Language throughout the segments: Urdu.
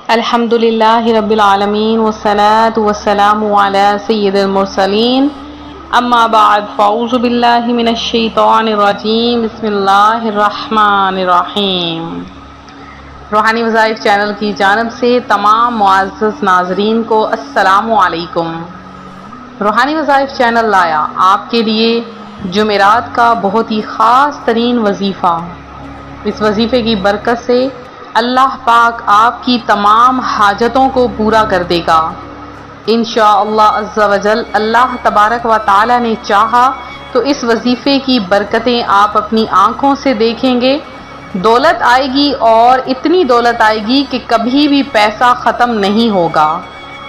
الحمدللہ رب العالمین والصلاة والسلام علی سید المرسلین اما بعد فاعوذ باللہ من الشیطان الرجیم بسم اللہ الرحمن الرحیم۔ روحانی وظائف چینل کی جانب سے تمام معزز ناظرین کو السلام علیکم۔ روحانی وظائف چینل لایا آپ کے لیے جمعرات کا بہت ہی خاص ترین وظیفہ۔ اس وظیفے کی برکت سے اللہ پاک آپ کی تمام حاجتوں کو پورا کر دے گا انشاءاللہ عز و جل۔ اللہ تبارک و تعالی نے چاہا تو اس وظیفے کی برکتیں آپ اپنی آنکھوں سے دیکھیں گے۔ دولت آئے گی اور اتنی دولت آئے گی کہ کبھی بھی پیسہ ختم نہیں ہوگا۔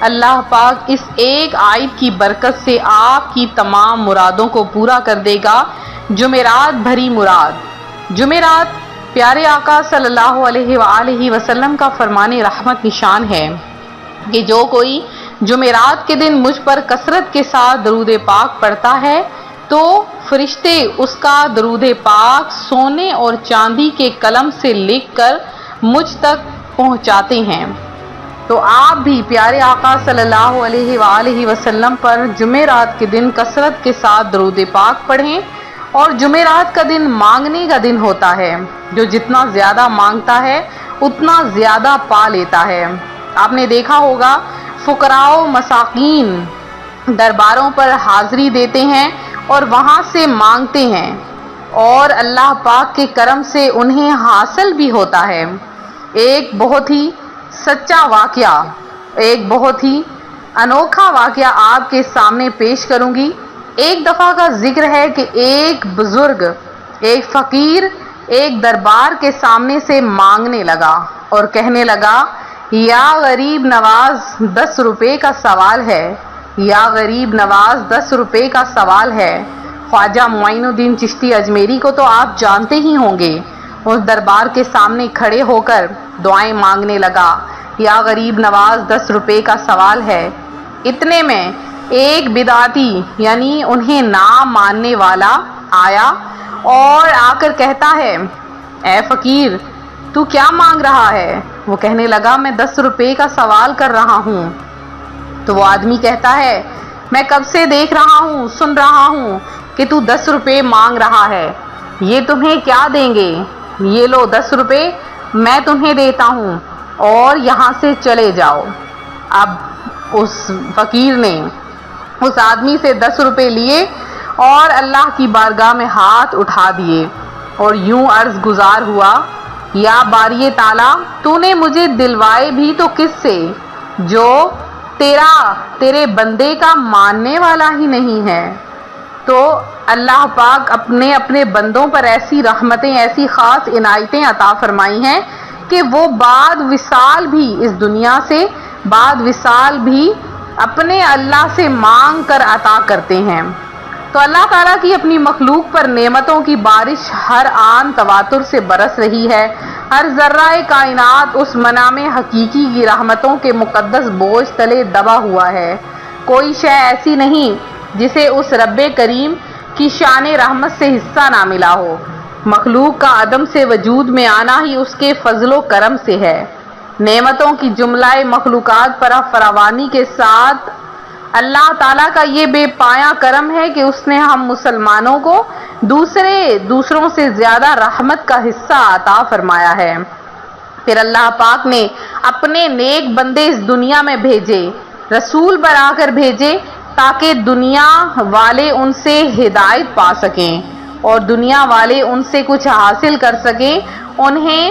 اللہ پاک اس ایک آیت کی برکت سے آپ کی تمام مرادوں کو پورا کر دے گا۔ جمعرات بھری مراد۔ جمعرات پیارے آقا صلی اللہ علیہ وآلہ وسلم کا فرمان رحمت نشان ہے کہ جو کوئی جمعرات کے دن مجھ پر کثرت کے ساتھ درود پاک پڑھتا ہے تو فرشتے اس کا درود پاک سونے اور چاندی کے قلم سے لکھ کر مجھ تک پہنچاتے ہیں۔ تو آپ بھی پیارے آقا صلی اللہ علیہ وآلہ وسلم پر جمعرات کے دن کثرت کے ساتھ درود پاک پڑھیں۔ اور جمعرات کا دن مانگنے کا دن ہوتا ہے، جو جتنا زیادہ مانگتا ہے اتنا زیادہ پا لیتا ہے۔ آپ نے دیکھا ہوگا فقراء و مساکین درباروں پر حاضری دیتے ہیں اور وہاں سے مانگتے ہیں اور اللہ پاک کے کرم سے انہیں حاصل بھی ہوتا ہے۔ ایک بہت ہی سچا واقعہ، ایک بہت ہی انوکھا واقعہ آپ کے سامنے پیش کروں گی۔ ایک دفعہ کا ذکر ہے کہ ایک بزرگ، ایک فقیر ایک دربار کے سامنے سے مانگنے لگا اور کہنے لگا، یا غریب نواز 10 روپے کا سوال ہے، یا غریب نواز 10 روپے کا سوال ہے۔ خواجہ معین الدین چشتی اجمیری کو تو آپ جانتے ہی ہوں گے۔ اس دربار کے سامنے کھڑے ہو کر دعائیں مانگنے لگا، یا غریب نواز 10 روپے کا سوال ہے۔ اتنے میں ایک بدعتی یعنی انہیں نہ ماننے والا آیا اور آ کر کہتا ہے، اے فقیر تو کیا مانگ رہا ہے؟ وہ کہنے لگا، میں 10 روپے کا سوال کر رہا ہوں۔ تو وہ آدمی کہتا ہے، میں کب سے دیکھ رہا ہوں، سن رہا ہوں کہ تو 10 روپے مانگ رہا ہے، یہ تمہیں کیا دیں گے؟ یہ لو 10 روپے میں تمہیں دیتا ہوں اور یہاں سے چلے جاؤ۔ اب اس فقیر نے اس آدمی سے 10 روپے لیے اور اللہ کی بارگاہ میں ہاتھ اٹھا دیے اور یوں عرض گزار ہوا، یا باری تعالیٰ تو نے مجھے دلوائے بھی تو کس سے جو تیرے بندے کا ماننے والا ہی نہیں ہے۔ تو اللہ پاک اپنے بندوں پر ایسی رحمتیں، ایسی خاص عنایتیں عطا فرمائی ہیں کہ وہ بعد وصال بھی اس دنیا سے بعد وصال بھی اپنے اللہ سے مانگ کر عطا کرتے ہیں۔ تو اللہ تعالیٰ کی اپنی مخلوق پر نعمتوں کی بارش ہر آن تواتر سے برس رہی ہے۔ ہر ذرہ کائنات اس منام حقیقی کی رحمتوں کے مقدس بوجھ تلے دبا ہوا ہے۔ کوئی شے ایسی نہیں جسے اس رب کریم کی شان رحمت سے حصہ نہ ملا ہو۔ مخلوق کا عدم سے وجود میں آنا ہی اس کے فضل و کرم سے ہے۔ نعمتوں کی جملہ مخلوقات پر فراوانی کے ساتھ اللہ تعالیٰ کا یہ بے پایا کرم ہے کہ اس نے ہم مسلمانوں کو دوسروں سے زیادہ رحمت کا حصہ عطا فرمایا ہے۔ پھر اللہ پاک نے اپنے نیک بندے اس دنیا میں بھیجے، رسول بنا کر بھیجے تاکہ دنیا والے ان سے ہدایت پا سکیں اور دنیا والے ان سے کچھ حاصل کر سکیں۔ انہیں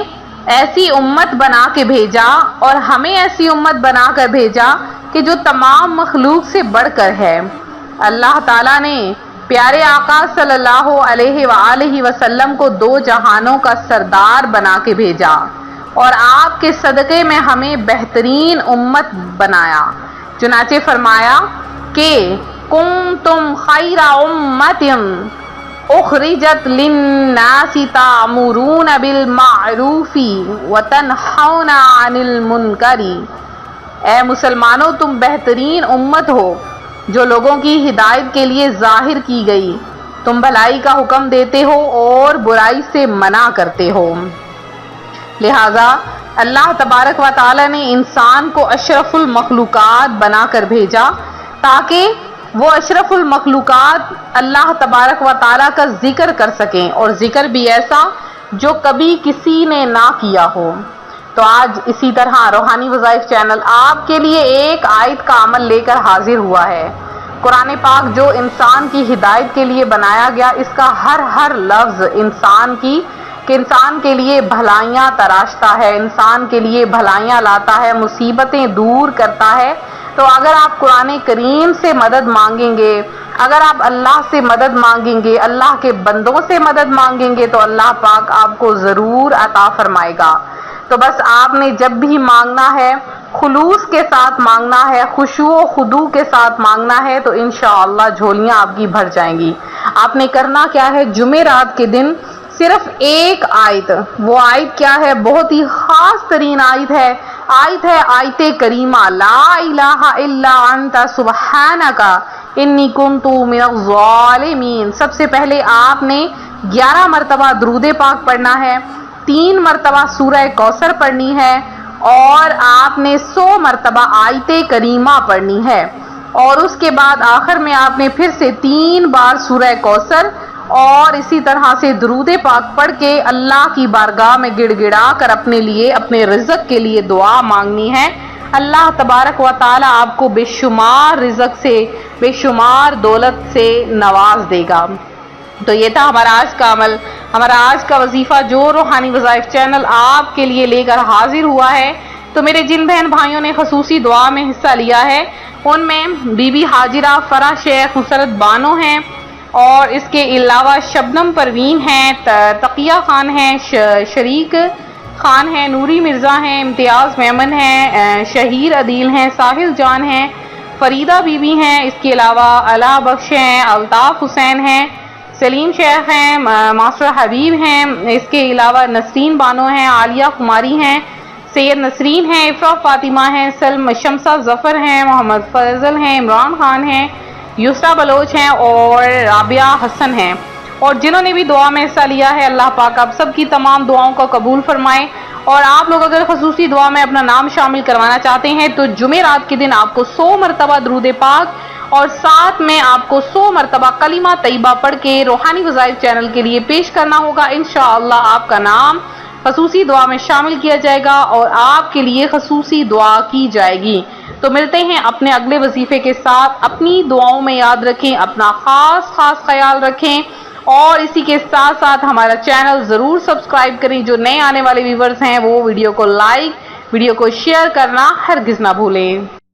ایسی امت بنا کے بھیجا اور ہمیں ایسی امت بنا کر بھیجا کہ جو تمام مخلوق سے بڑھ کر ہے۔ اللہ تعالیٰ نے پیارے آقا صلی اللہ علیہ وآلہ وسلم کو 2 جہانوں کا سردار بنا کے بھیجا اور آپ کے صدقے میں ہمیں بہترین امت بنایا۔ چنانچہ فرمایا کہ کنتم خیر امت اخرجت للناس تأمرون بالمعروف وتنہون عن المنکر۔ اے مسلمانوں تم بہترین امت ہو جو لوگوں کی ہدایت کے لیے ظاہر کی گئی، تم بھلائی کا حکم دیتے ہو اور برائی سے منع کرتے ہو۔ لہذا اللہ تبارک و تعالی نے انسان کو اشرف المخلوقات بنا کر بھیجا تاکہ وہ اشرف المخلوقات اللہ تبارک و تعالی کا ذکر کر سکیں، اور ذکر بھی ایسا جو کبھی کسی نے نہ کیا ہو۔ تو آج اسی طرح روحانی وظائف چینل آپ کے لیے ایک آیت کا عمل لے کر حاضر ہوا ہے۔ قرآن پاک جو انسان کی ہدایت کے لیے بنایا گیا، اس کا ہر لفظ انسان کے لیے بھلائیاں تراشتا ہے، انسان کے لیے بھلائیاں لاتا ہے، مصیبتیں دور کرتا ہے۔ تو اگر آپ قرآن کریم سے مدد مانگیں گے، اگر آپ اللہ سے مدد مانگیں گے، اللہ کے بندوں سے مدد مانگیں گے، تو اللہ پاک آپ کو ضرور عطا فرمائے گا۔ تو بس آپ نے جب بھی مانگنا ہے خلوص کے ساتھ مانگنا ہے، خشوع و خضوع کے ساتھ مانگنا ہے، تو انشاءاللہ جھولیاں آپ کی بھر جائیں گی۔ آپ نے کرنا کیا ہے، جمعرات کے دن صرف ایک آیت، وہ آیت کیا ہے، بہت ہی خاص ترین آیت ہے آیت کریمہ، لا الہ الا انت سبحانک انی کنت من الظالمین۔ سب سے پہلے آپ نے 11 مرتبہ درود پاک پڑھنا ہے، 3 مرتبہ سورہ کوثر پڑھنی ہے، اور آپ نے 100 مرتبہ آیت کریمہ پڑھنی ہے، اور اس کے بعد آخر میں آپ نے پھر سے 3 بار سورہ کوثر اور اسی طرح سے درود پاک پڑھ کے اللہ کی بارگاہ میں گڑ گڑا کر اپنے لیے، اپنے رزق کے لیے دعا مانگنی ہے۔ اللہ تبارک و تعالی آپ کو بے شمار رزق سے، بے شمار دولت سے نواز دے گا۔ تو یہ تھا ہمارا آج کا عمل، ہمارا آج کا وظیفہ جو روحانی وظائف چینل آپ کے لیے لے کر حاضر ہوا ہے۔ تو میرے جن بہن بھائیوں نے خصوصی دعا میں حصہ لیا ہے، ان میں بی بی حاجرہ فرح شیخ مسرت بانو ہیں، اور اس کے علاوہ شبنم پروین ہیں، تقیہ خان ہیں، شریک خان ہیں، نوری مرزا ہیں، امتیاز میمن ہیں، شہیر عدیل ہیں، ساحل جان ہیں، فریدہ بی بی ہیں، اس کے علاوہ علا بخش ہیں، الطاف حسین ہیں، سلیم شیخ ہیں، ماسٹر حبیب ہیں، اس کے علاوہ نسرین بانو ہیں، عالیہ کماری ہیں، سید نسرین ہیں، افرا فاطمہ ہیں، سلم شمسہ ظفر ہیں، محمد فضل ہیں، عمران خان ہیں، یسرا بلوچ ہیں، اور رابعہ حسن ہیں۔ اور جنہوں نے بھی دعا میں حصہ لیا ہے، اللہ پاک آپ سب کی تمام دعاؤں کو قبول فرمائے۔ اور آپ لوگ اگر خصوصی دعا میں اپنا نام شامل کروانا چاہتے ہیں تو جمعرات کے دن آپ کو 100 مرتبہ درود پاک اور ساتھ میں آپ کو 100 مرتبہ کلمہ طیبہ پڑھ کے روحانی وظائف چینل کے لیے پیش کرنا ہوگا۔ انشاءاللہ آپ کا نام خصوصی دعا میں شامل کیا جائے گا اور آپ کے لیے خصوصی دعا کی جائے گی۔ تو ملتے ہیں اپنے اگلے وظیفے کے ساتھ، اپنی دعاؤں میں یاد رکھیں، اپنا خاص خیال رکھیں، اور اسی کے ساتھ ساتھ ہمارا چینل ضرور سبسکرائب کریں۔ جو نئے آنے والے ویورز ہیں وہ ویڈیو کو لائک، ویڈیو کو شیئر کرنا ہرگز نہ بھولیں۔